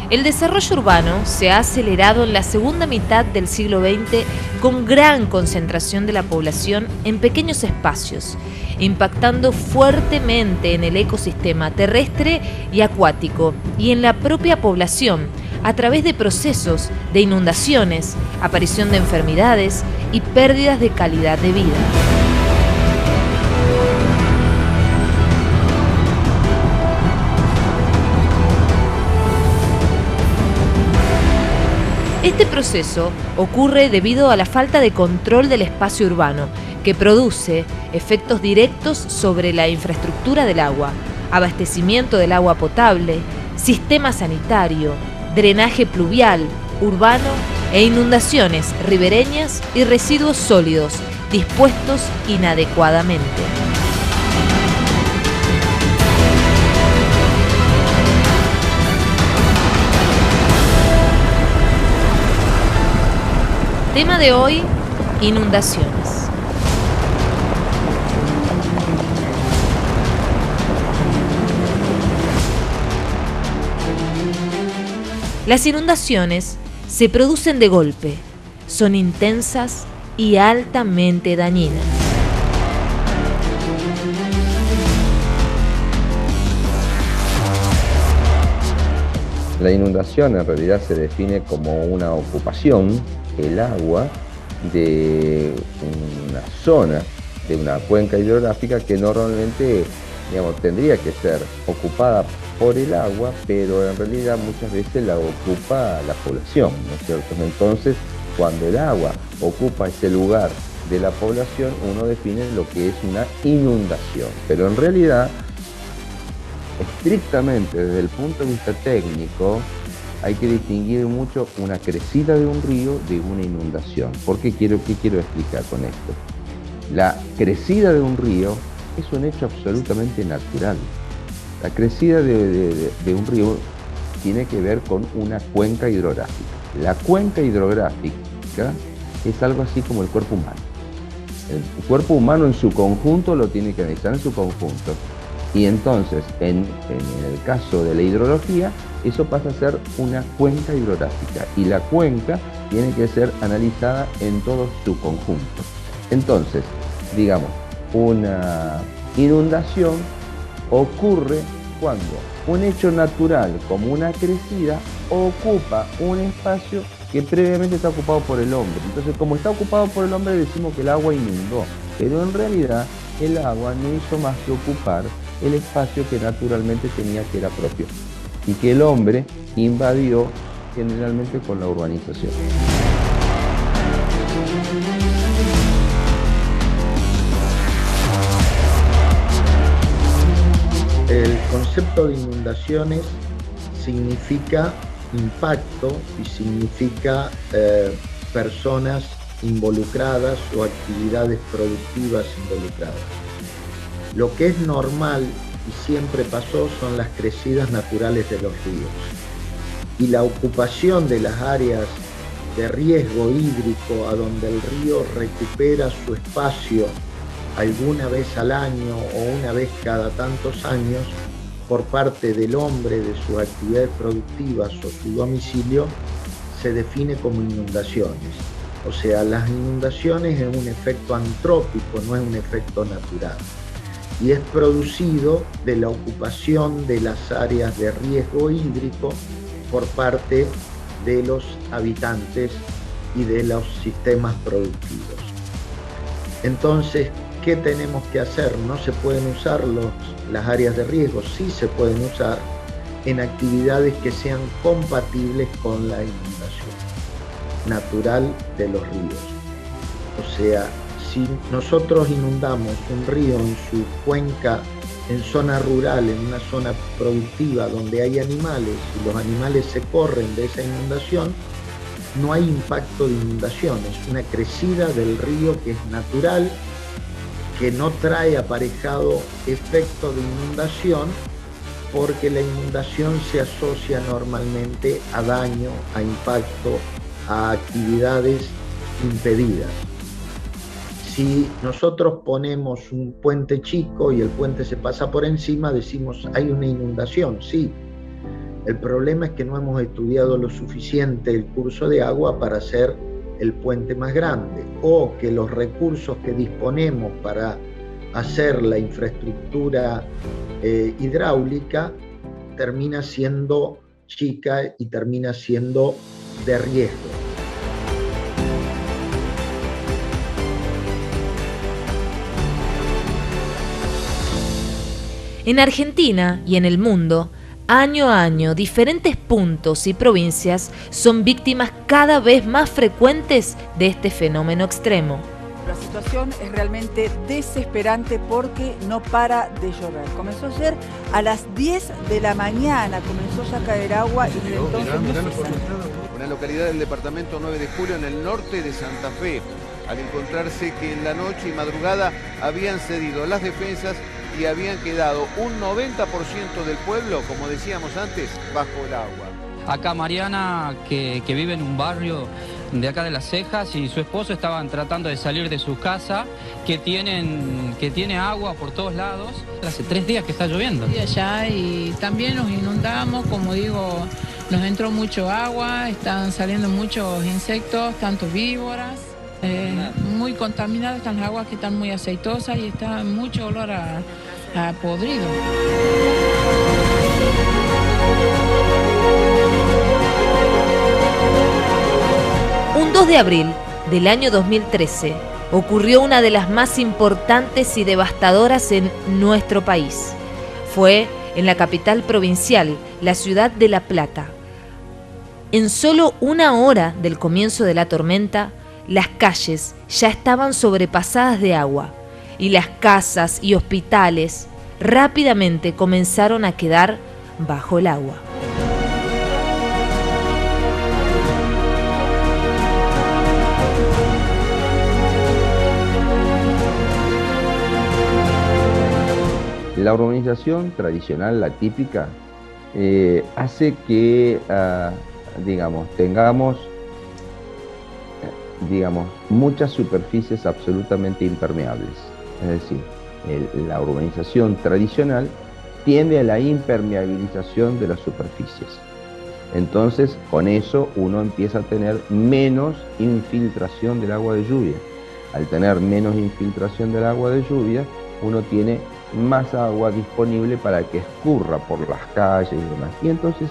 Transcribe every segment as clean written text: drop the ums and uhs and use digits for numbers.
El desarrollo urbano se ha acelerado en la segunda mitad del siglo XX con gran concentración de la población en pequeños espacios, impactando fuertemente en el ecosistema terrestre y acuático y en la propia población a través de procesos de inundaciones, aparición de enfermedades y pérdidas de calidad de vida. Este proceso ocurre debido a la falta de control del espacio urbano, que produce efectos directos sobre la infraestructura del agua, abastecimiento del agua potable, sistema sanitario, drenaje pluvial, urbano e inundaciones ribereñas y residuos sólidos dispuestos inadecuadamente. Tema de hoy, inundaciones. Las inundaciones se producen de golpe, son intensas y altamente dañinas. La inundación en realidad se define como una ocupación, el agua, de una zona, de una cuenca hidrográfica que normalmente, tendría que ser ocupada por el agua, pero en realidad muchas veces la ocupa la población, ¿no es cierto? Entonces, cuando el agua ocupa ese lugar de la población, uno define lo que es una inundación, pero en realidad, estrictamente desde el punto de vista técnico, hay que distinguir mucho una crecida de un río de una inundación. ¿Qué quiero explicar con esto? La crecida de un río es un hecho absolutamente natural. La crecida de un río tiene que ver con una cuenca hidrográfica. La cuenca hidrográfica es algo así como el cuerpo humano. El cuerpo humano en su conjunto lo tiene que analizar en su conjunto. Y entonces, en el caso de la hidrología, eso pasa a ser una cuenca hidrográfica y la cuenca tiene que ser analizada en todo su conjunto. Entonces, digamos, una inundación ocurre cuando un hecho natural como una crecida ocupa un espacio que previamente está ocupado por el hombre. Entonces, como está ocupado por el hombre, decimos que el agua inundó, pero en realidad el agua no hizo más que ocupar el espacio que naturalmente tenía, que era propio, y que el hombre invadió generalmente con la urbanización. El concepto de inundaciones significa impacto y significa personas involucradas o actividades productivas involucradas. Lo que es normal y siempre pasó son las crecidas naturales de los ríos y la ocupación de las áreas de riesgo hídrico a donde el río recupera su espacio alguna vez al año o una vez cada tantos años por parte del hombre, de sus actividades productivas o su domicilio, se define como inundaciones. O sea, las inundaciones es un efecto antrópico, no es un efecto natural. Y es producido de la ocupación de las áreas de riesgo hídrico por parte de los habitantes y de los sistemas productivos. Entonces, ¿qué tenemos que hacer? No se pueden usar las áreas de riesgo, sí se pueden usar en actividades que sean compatibles con la inundación natural de los ríos. O sea, si nosotros inundamos un río en su cuenca, en zona rural, en una zona productiva donde hay animales y los animales se corren de esa inundación, no hay impacto de inundación, es una crecida del río que es natural, que no trae aparejado efecto de inundación, porque la inundación se asocia normalmente a daño, a impacto, a actividades impedidas. Si nosotros ponemos un puente chico y el puente se pasa por encima, decimos hay una inundación, sí. El problema es que no hemos estudiado lo suficiente el curso de agua para hacer el puente más grande, o que los recursos que disponemos para hacer la infraestructura hidráulica termina siendo chica y termina siendo de riesgo. En Argentina y en el mundo, año a año, diferentes puntos y provincias son víctimas cada vez más frecuentes de este fenómeno extremo. La situación es realmente desesperante porque no para de llover. Comenzó ayer a las 10 de la mañana, comenzó ya a caer agua y desde entonces no cesa. Una localidad del departamento 9 de julio en el norte de Santa Fe, al encontrarse que en la noche y madrugada habían cedido las defensas y habían quedado un 90% del pueblo, como decíamos antes, bajo el agua. Acá Mariana, que vive en un barrio de acá de Las Cejas, y su esposo estaban tratando de salir de su casa, que tiene agua por todos lados. Hace 3 días que está lloviendo. Allá y también nos inundamos, como digo, nos entró mucho agua, están saliendo muchos insectos, tanto víboras. Muy contaminadas están las aguas, que están muy aceitosas y está mucho olor a podrido. Un 2 de abril del año 2013 ocurrió una de las más importantes y devastadoras en nuestro país. Fue en la capital provincial, la ciudad de La Plata. En solo 1 hora del comienzo de la tormenta, las calles ya estaban sobrepasadas de agua y las casas y hospitales rápidamente comenzaron a quedar bajo el agua. La urbanización tradicional, la típica, hace que, tengamos muchas superficies absolutamente impermeables. Es decir, la urbanización tradicional tiende a la impermeabilización de las superficies. Entonces, con eso uno empieza a tener menos infiltración del agua de lluvia. Al tener menos infiltración del agua de lluvia, uno tiene más agua disponible para que escurra por las calles y demás. Y entonces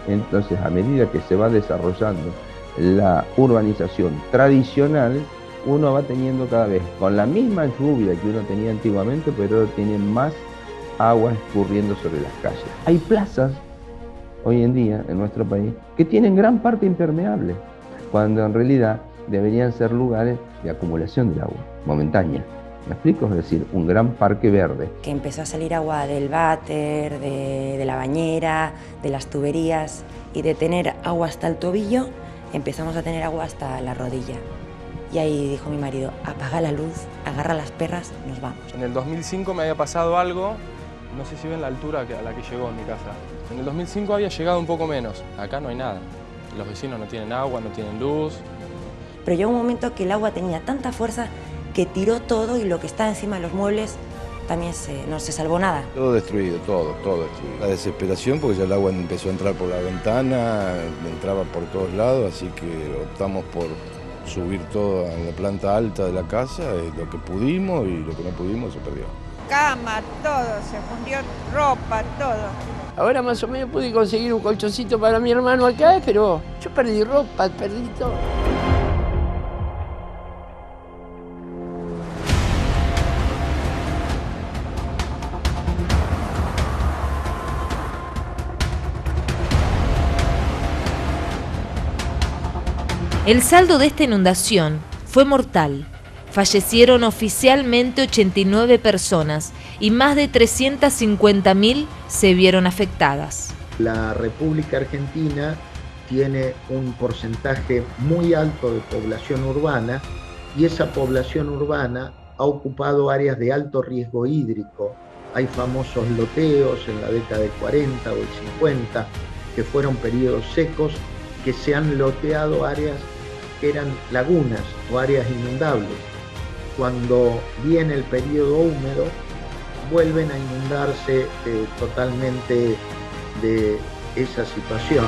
entonces a medida que se va desarrollando la urbanización tradicional, uno va teniendo cada vez, con la misma lluvia que uno tenía antiguamente, pero tiene más agua escurriendo sobre las calles. Hay plazas hoy en día en nuestro país que tienen gran parte impermeable, cuando en realidad deberían ser lugares de acumulación del agua, momentánea. ¿Me explico? Es decir, un gran parque verde. Que empezó a salir agua del váter, de la bañera, de las tuberías, y de tener agua hasta el tobillo, empezamos a tener agua hasta la rodilla. Y ahí dijo mi marido, apaga la luz, agarra las perras, nos vamos. En el 2005 me había pasado algo, no sé si ven la altura a la que llegó en mi casa. En el 2005 había llegado un poco menos, acá no hay nada. Los vecinos no tienen agua, no tienen luz. Pero llegó un momento que el agua tenía tanta fuerza que tiró todo, y lo que está encima de los muebles también no se salvó nada. Todo destruido, todo destruido. La desesperación porque ya el agua empezó a entrar por la ventana, entraba por todos lados, así que optamos por subir todo en la planta alta de la casa, lo que pudimos, y lo que no pudimos se perdió. Cama, todo, se fundió ropa, todo. Ahora más o menos pude conseguir un colchoncito para mi hermano acá, pero yo perdí ropa, perdí todo. El saldo de esta inundación fue mortal. Fallecieron oficialmente 89 personas y más de 350.000 se vieron afectadas. La República Argentina tiene un porcentaje muy alto de población urbana, y esa población urbana ha ocupado áreas de alto riesgo hídrico. Hay famosos loteos en la década del 40 o el 50, que fueron periodos secos, que se han loteado áreas que eran lagunas o áreas inundables. Cuando viene el periodo húmedo, vuelven a inundarse totalmente de esa situación.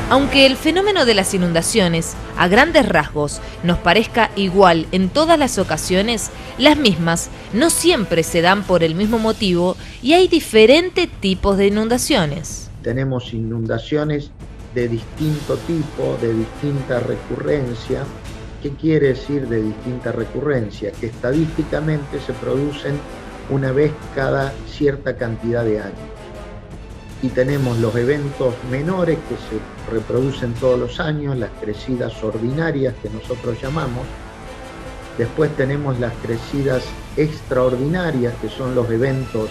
Aunque el fenómeno de las inundaciones, a grandes rasgos, nos parezca igual en todas las ocasiones, las mismas no siempre se dan por el mismo motivo y hay diferentes tipos de inundaciones. Tenemos inundaciones de distinto tipo, de distinta recurrencia. ¿Qué quiere decir de distinta recurrencia? Que estadísticamente se producen una vez cada cierta cantidad de años. Y tenemos los eventos menores que se reproducen todos los años, las crecidas ordinarias que nosotros llamamos. Después tenemos las crecidas extraordinarias, que son los eventos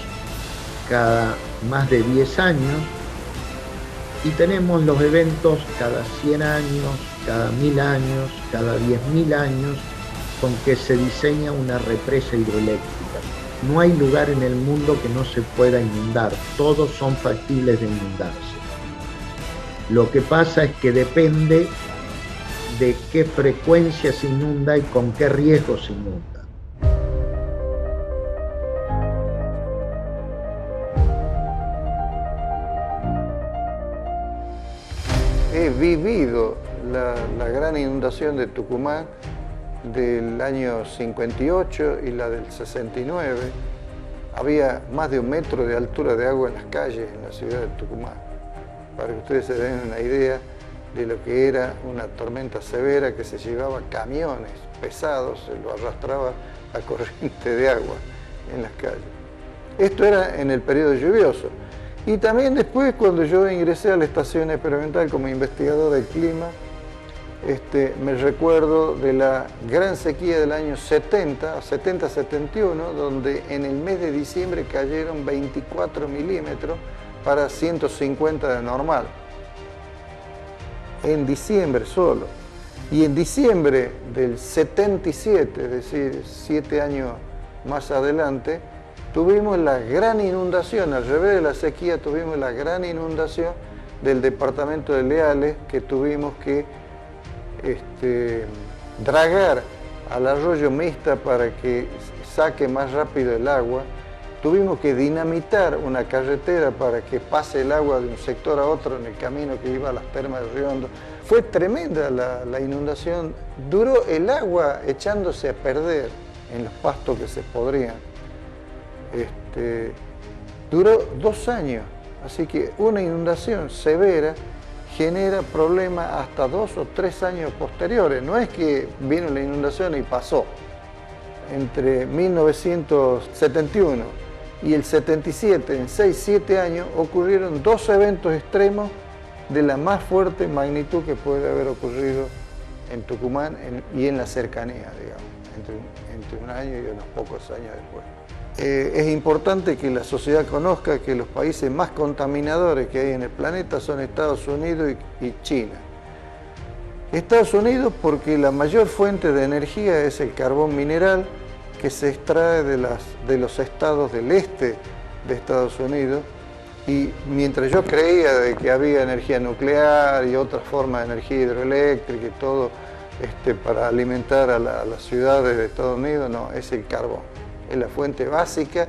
cada más de 10 años. Y tenemos los eventos cada 100 años, cada 1000 años, cada 10.000 años, con que se diseña una represa hidroeléctrica. No hay lugar en el mundo que no se pueda inundar, todos son factibles de inundarse. Lo que pasa es que depende de qué frecuencia se inunda y con qué riesgo se inunda. He vivido la gran inundación de Tucumán del año 58 y la del 69. Había más de 1 metro de altura de agua en las calles en la ciudad de Tucumán. Para que ustedes se den una idea de lo que era una tormenta severa que se llevaba camiones pesados, se lo arrastraba a corriente de agua en las calles. Esto era en el periodo lluvioso. Y también después, cuando yo ingresé a la Estación Experimental como investigador del clima, me recuerdo de la gran sequía del año 70-71, donde en el mes de diciembre cayeron 24 milímetros para 150 de normal. En diciembre solo. Y en diciembre del 77, es decir, 7 años más adelante, tuvimos la gran inundación, al revés de la sequía, tuvimos la gran inundación del departamento de Leales, que tuvimos que dragar al arroyo Mista para que saque más rápido el agua. Tuvimos que dinamitar una carretera para que pase el agua de un sector a otro en el camino que iba a las termas de Río Hondo. Fue tremenda la inundación. Duró el agua echándose a perder en los pastos que se podrían. Duró 2 años, así que una inundación severa genera problemas hasta 2 o 3 años posteriores. No es que vino la inundación y pasó. Entre 1971 y el 77, en 6-7 años, ocurrieron 2 eventos extremos de la más fuerte magnitud que puede haber ocurrido en Tucumán y en la cercanía, digamos, entre un año y unos pocos años después. Es importante que la sociedad conozca que los países más contaminadores que hay en el planeta son Estados Unidos y China. Estados Unidos porque la mayor fuente de energía es el carbón mineral que se extrae de los estados del este de Estados Unidos, y mientras yo creía de que había energía nuclear y otras formas de energía hidroeléctrica y todo para alimentar a las ciudades de Estados Unidos, no, es el carbón. Es la fuente básica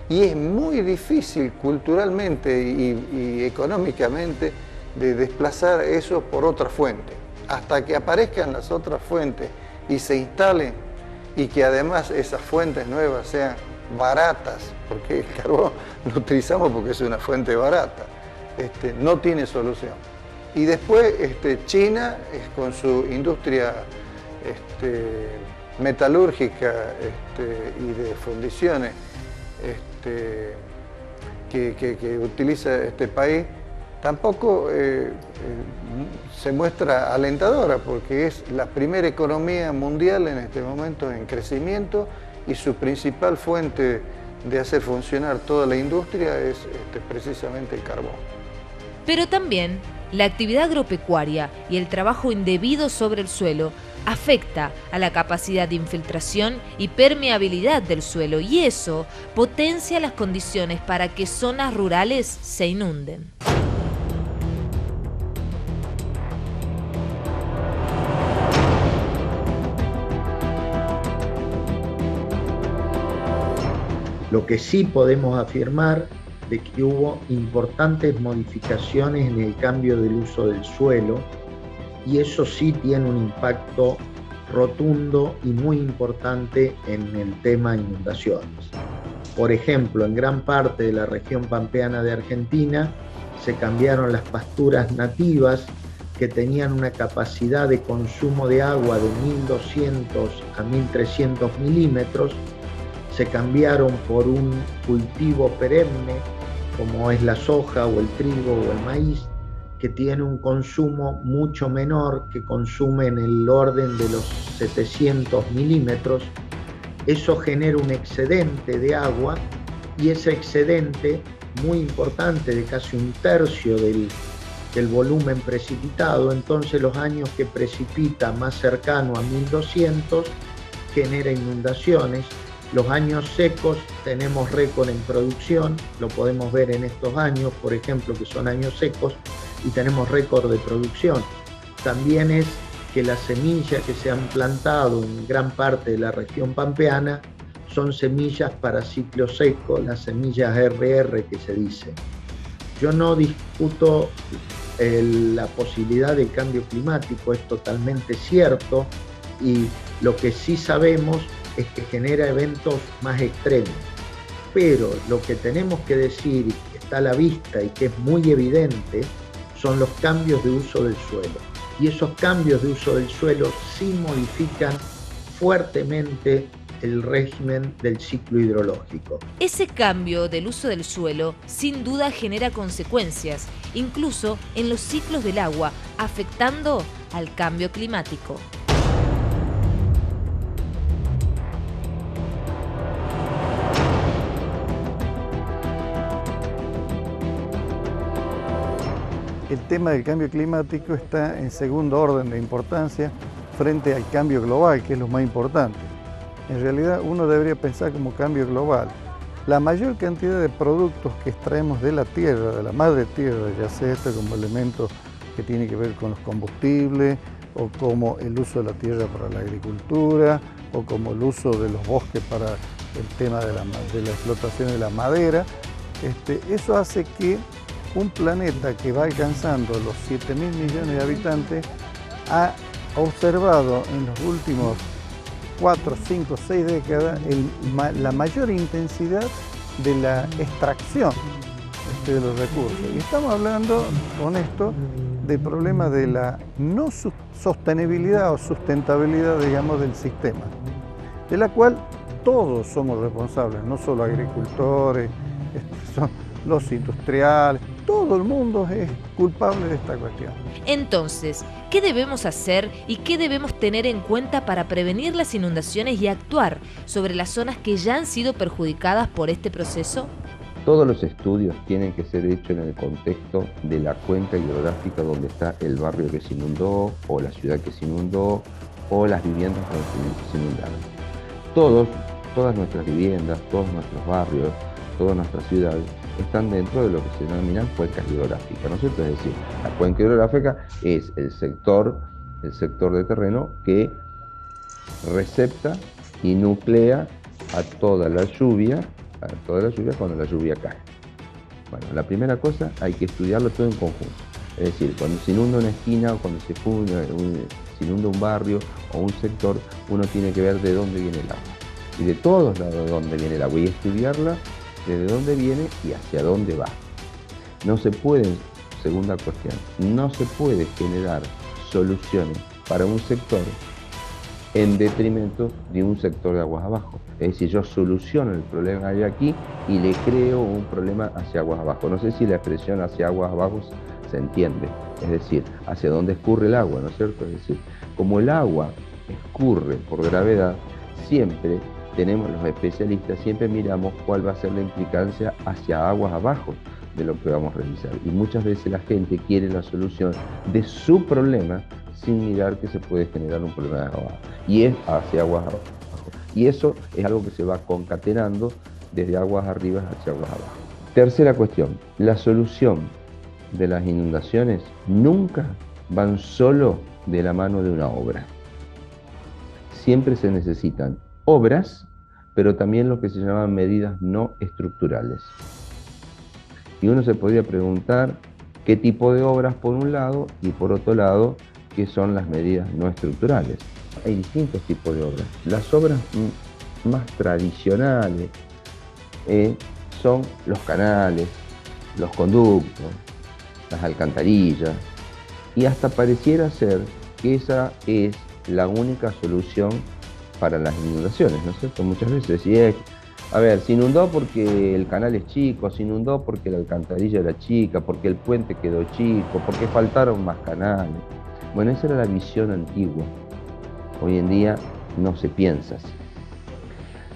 y es muy difícil culturalmente y económicamente de desplazar eso por otra fuente. Hasta que aparezcan las otras fuentes y se instalen, y que además esas fuentes nuevas sean baratas, porque el carbón lo utilizamos porque es una fuente barata, no tiene solución. Y después China con su industria metalúrgica y de fundiciones que utiliza este país, tampoco se muestra alentadora, porque es la primera economía mundial en este momento en crecimiento y su principal fuente de hacer funcionar toda la industria es precisamente el carbón. Pero también la actividad agropecuaria y el trabajo indebido sobre el suelo afecta a la capacidad de infiltración y permeabilidad del suelo, y eso potencia las condiciones para que zonas rurales se inunden. Lo que sí podemos afirmar de que hubo importantes modificaciones en el cambio del uso del suelo, y eso sí tiene un impacto rotundo y muy importante en el tema inundaciones. Por ejemplo, en gran parte de la región pampeana de Argentina se cambiaron las pasturas nativas que tenían una capacidad de consumo de agua de 1.200 a 1.300 milímetros, se cambiaron por un cultivo perenne como es la soja o el trigo o el maíz, que tiene un consumo mucho menor, que consume en el orden de los 700 milímetros. Eso genera un excedente de agua, y ese excedente muy importante de casi un tercio del volumen precipitado, entonces los años que precipita más cercano a 1200 genera inundaciones. Los años secos tenemos récord en producción, lo podemos ver en estos años, por ejemplo, que son años secos, y tenemos récord de producción. También es que las semillas que se han plantado en gran parte de la región pampeana son semillas para ciclo seco, las semillas RR que se dice. Yo no discuto la posibilidad de cambio climático, es totalmente cierto, y lo que sí sabemos es que genera eventos más extremos. Pero lo que tenemos que decir, y que está a la vista y que es muy evidente, son los cambios de uso del suelo. Y esos cambios de uso del suelo sí modifican fuertemente el régimen del ciclo hidrológico. Ese cambio del uso del suelo sin duda genera consecuencias, incluso en los ciclos del agua, afectando al cambio climático. El tema del cambio climático está en segundo orden de importancia frente al cambio global, que es lo más importante. En realidad uno debería pensar como cambio global. La mayor cantidad de productos que extraemos de la tierra, de la madre tierra, ya sea esto como elementos que tienen que ver con los combustibles, o como el uso de la tierra para la agricultura, o como el uso de los bosques para el tema de la explotación de la madera, eso hace que un planeta que va alcanzando los 7.000 millones de habitantes ha observado en los últimos 4, 5, 6 décadas la mayor intensidad de la extracción de los recursos. Y estamos hablando con esto del problema de la no sostenibilidad o sustentabilidad, digamos, del sistema, de la cual todos somos responsables, no solo agricultores, son los industriales, todo el mundo es culpable de esta cuestión. Entonces, ¿qué debemos hacer y qué debemos tener en cuenta para prevenir las inundaciones y actuar sobre las zonas que ya han sido perjudicadas por este proceso? Todos los estudios tienen que ser hechos en el contexto de la cuenca hidrográfica donde está el barrio que se inundó, o la ciudad que se inundó, o las viviendas que se inundaron. Todas nuestras viviendas, todos nuestros barrios, todas nuestras ciudades están dentro de lo que se denominan cuencas hidrográficas, ¿no es cierto? Es decir, la cuenca hidrográfica es el sector de terreno que recepta y nuclea a toda la lluvia cuando la lluvia cae. Bueno, la primera cosa hay que estudiarlo todo en conjunto. Es decir, cuando se inunda una esquina o cuando se inunda un barrio o un sector, uno tiene que ver de dónde viene el agua. Y de todos lados de dónde viene el agua, y estudiarla desde dónde viene y hacia dónde va. No se pueden segunda cuestión. No se puede generar soluciones para un sector en detrimento de un sector de aguas abajo. Es decir, yo soluciono el problema que hay aquí y le creo un problema hacia aguas abajo. No sé si la expresión hacia aguas abajo se entiende. Es decir, hacia dónde escurre el agua, ¿no es cierto? Es decir, como el agua escurre por gravedad, siempre tenemos los especialistas, siempre miramos cuál va a ser la implicancia hacia aguas abajo de lo que vamos a realizar. Y muchas veces la gente quiere la solución de su problema sin mirar que se puede generar un problema de agua. Y es hacia aguas abajo. Y eso es algo que se va concatenando desde aguas arriba hacia aguas abajo. Tercera cuestión, la solución de las inundaciones nunca van solo de la mano de una obra. Siempre se necesitan obras, pero también lo que se llaman medidas no estructurales. Y uno se podría preguntar qué tipo de obras por un lado y por otro lado qué son las medidas no estructurales. Hay distintos tipos de obras. Las obras más tradicionales son los canales, los conductos, las alcantarillas, y hasta pareciera ser que esa es la única solución para las inundaciones, ¿no es cierto? Muchas veces, se inundó porque el canal es chico, se inundó porque la alcantarilla era chica, porque el puente quedó chico, porque faltaron más canales. Bueno, esa era la visión antigua. Hoy en día no se piensa así.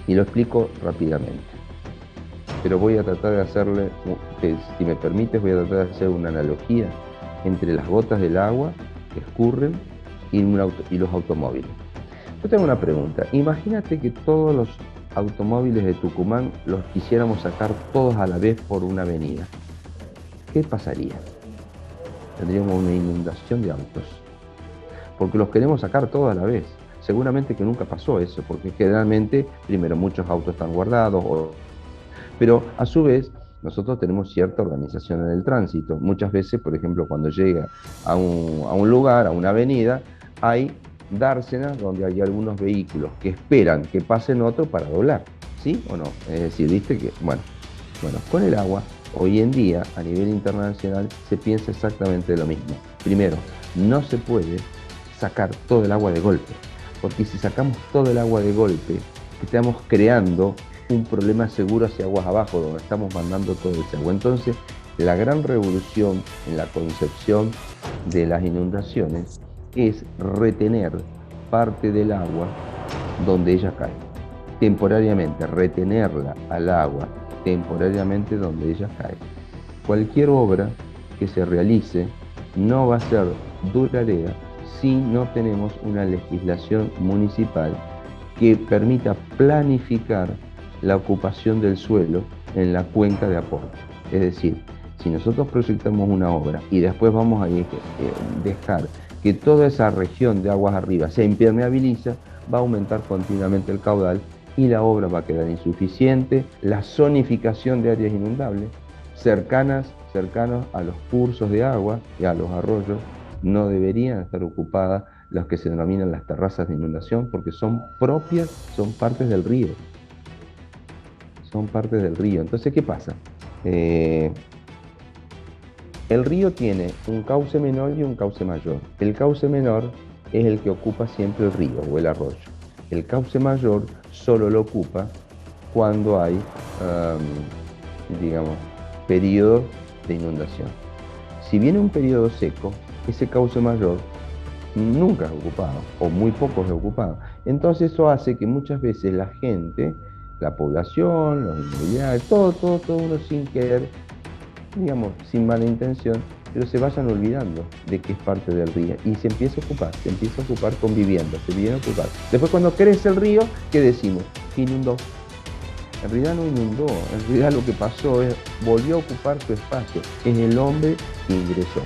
Y lo explico rápidamente. Pero voy a tratar de hacerle, si me permites, voy a tratar de hacer una analogía entre las gotas del agua que escurren y los automóviles. Yo tengo una pregunta. Imagínate que todos los automóviles de Tucumán los quisiéramos sacar todos a la vez por una avenida. ¿Qué pasaría? Tendríamos una inundación de autos. Porque los queremos sacar todos a la vez. Seguramente que nunca pasó eso, porque generalmente, primero, muchos autos están guardados, pero a su vez, nosotros tenemos cierta organización en el tránsito. Muchas veces, por ejemplo, cuando llega a un lugar, a una avenida, hay dársenas donde hay algunos vehículos que esperan que pasen otro para doblar, ¿sí o no? Es decir, viste que, bueno, con el agua, hoy en día, a nivel internacional, se piensa exactamente lo mismo. Primero, no se puede sacar todo el agua de golpe, porque si sacamos todo el agua de golpe, estamos creando un problema seguro hacia aguas abajo, donde estamos mandando todo ese agua. Entonces, la gran revolución en la concepción de las inundaciones es retener parte del agua donde ella cae, temporariamente, retenerla al agua temporariamente donde ella cae. Cualquier obra que se realice no va a ser duradera si no tenemos una legislación municipal que permita planificar la ocupación del suelo en la cuenca de aporte. Es decir, si nosotros proyectamos una obra y después vamos a dejar que toda esa región de aguas arriba se impermeabiliza, va a aumentar continuamente el caudal y la obra va a quedar insuficiente. La zonificación de áreas inundables cercanos a los cursos de agua y a los arroyos no deberían estar ocupadas las que se denominan las terrazas de inundación, porque son propias, son partes del río. Son partes del río. Entonces, ¿qué pasa? El río tiene un cauce menor y un cauce mayor. El cauce menor es el que ocupa siempre el río o el arroyo. El cauce mayor solo lo ocupa cuando hay, periodos de inundación. Si viene un periodo seco, ese cauce mayor nunca es ocupado, o muy poco es ocupado. Entonces eso hace que muchas veces la gente, la población, los inmobiliarios, todo uno sin querer, sin mala intención, pero se vayan olvidando de que es parte del río y se empieza a ocupar con viviendas, se viene a ocupar. Después cuando crece el río, ¿qué decimos? Inundó. En realidad no inundó, en realidad lo que pasó es, volvió a ocupar su espacio, es el hombre que ingresó.